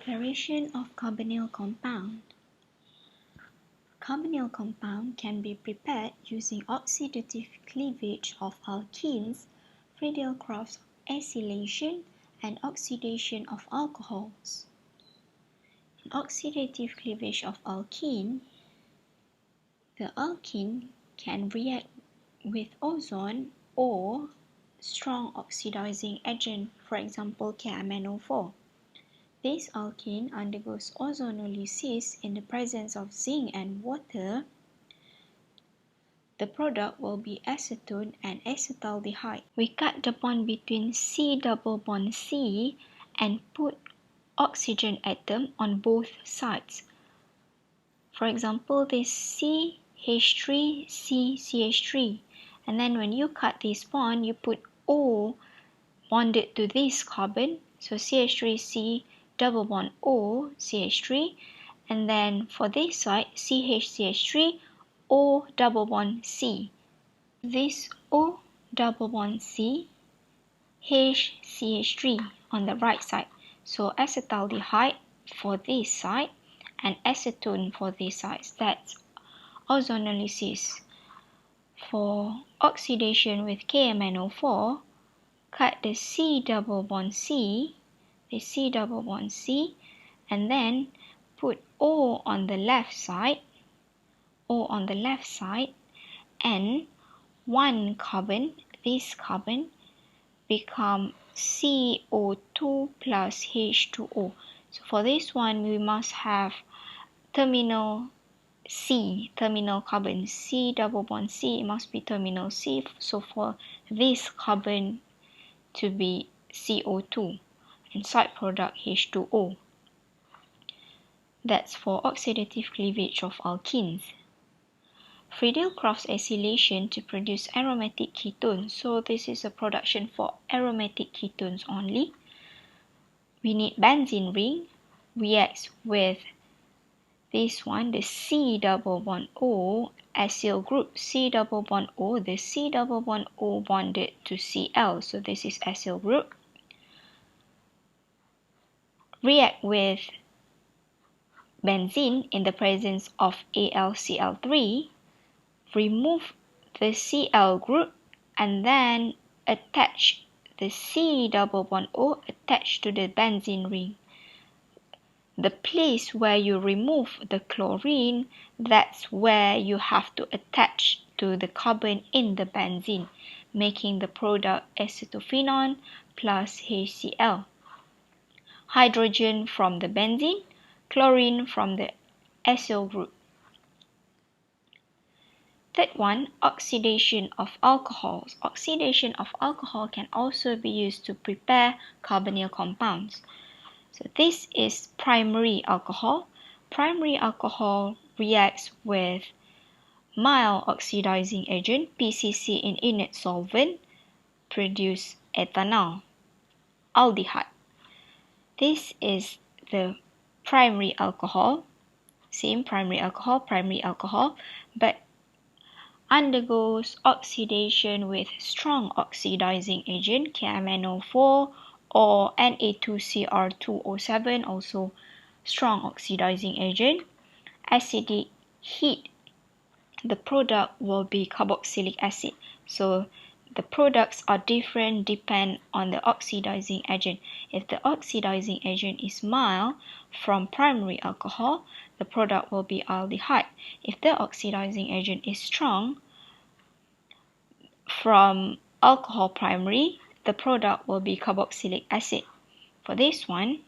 Preparation of carbonyl compound. Carbonyl compound can be prepared using oxidative cleavage of alkenes, Friedel-Crafts acylation, and oxidation of alcohols. In oxidative cleavage of alkene, the alkene can react with ozone or strong oxidizing agent, for example KMnO4. This alkene undergoes ozonolysis in the presence of zinc and water. The product will be acetone and acetaldehyde. We cut the bond between C double bond C and put oxygen atom on both sides. For example, this CH3, CH3. And then when you cut this bond, you put O bonded to this carbon. So CH3C double bond O, CH3. And then for this side, CH3, O double bond C. This O double bond C, HCH3 on the right side. So acetaldehyde for this side and acetone for this side. That's ozonolysis. For oxidation with KMnO4, cut the C double bond C, the C double bond C, and then put O on the left side, and one carbon, this carbon, become CO2 plus H2O. So for this one, we must have terminal C, terminal carbon, C double bond C, it must be terminal C. So for this carbon to be CO2 and side product H2O. That's for oxidative cleavage of alkenes. Friedel-Crafts acylation to produce aromatic ketones. So this is a production for aromatic ketones only. We need benzene ring, reacts with this one, the C double bond O acyl group, C double bond O, the C double bond O bonded to Cl, so this is acyl group. React with benzene in the presence of AlCl3, remove the Cl group and then attach the C double bond O attached to the benzene ring. The place where you remove the chlorine, that's where you have to attach to the carbon in the benzene, making the product acetophenone plus HCl. Hydrogen from the benzene, chlorine from the acyl group. Third one, oxidation of alcohols. Oxidation of alcohol can also be used to prepare carbonyl compounds. So this is primary alcohol. Primary alcohol reacts with mild oxidizing agent, PCC in inert solvent, produce ethanol, aldehyde. This is the primary alcohol, same primary alcohol, but undergoes oxidation with strong oxidizing agent, KMnO4 or Na2Cr2O7, also strong oxidizing agent. Acidic heat, the product will be carboxylic acid. So the products are different depend on the oxidizing agent. If the oxidizing agent is mild from primary alcohol, the product will be aldehyde. If the oxidizing agent is strong from alcohol primary, the product will be carboxylic acid. For this one,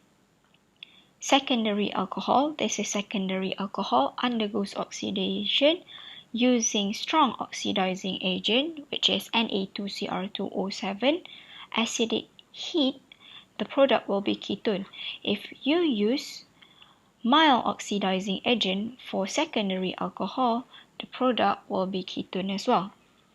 secondary alcohol, this is secondary alcohol, undergoes oxidation using strong oxidizing agent, which is Na2Cr2O7. Acidic heat, the product will be ketone. If you use mild oxidizing agent for secondary alcohol, the product will be ketone as well.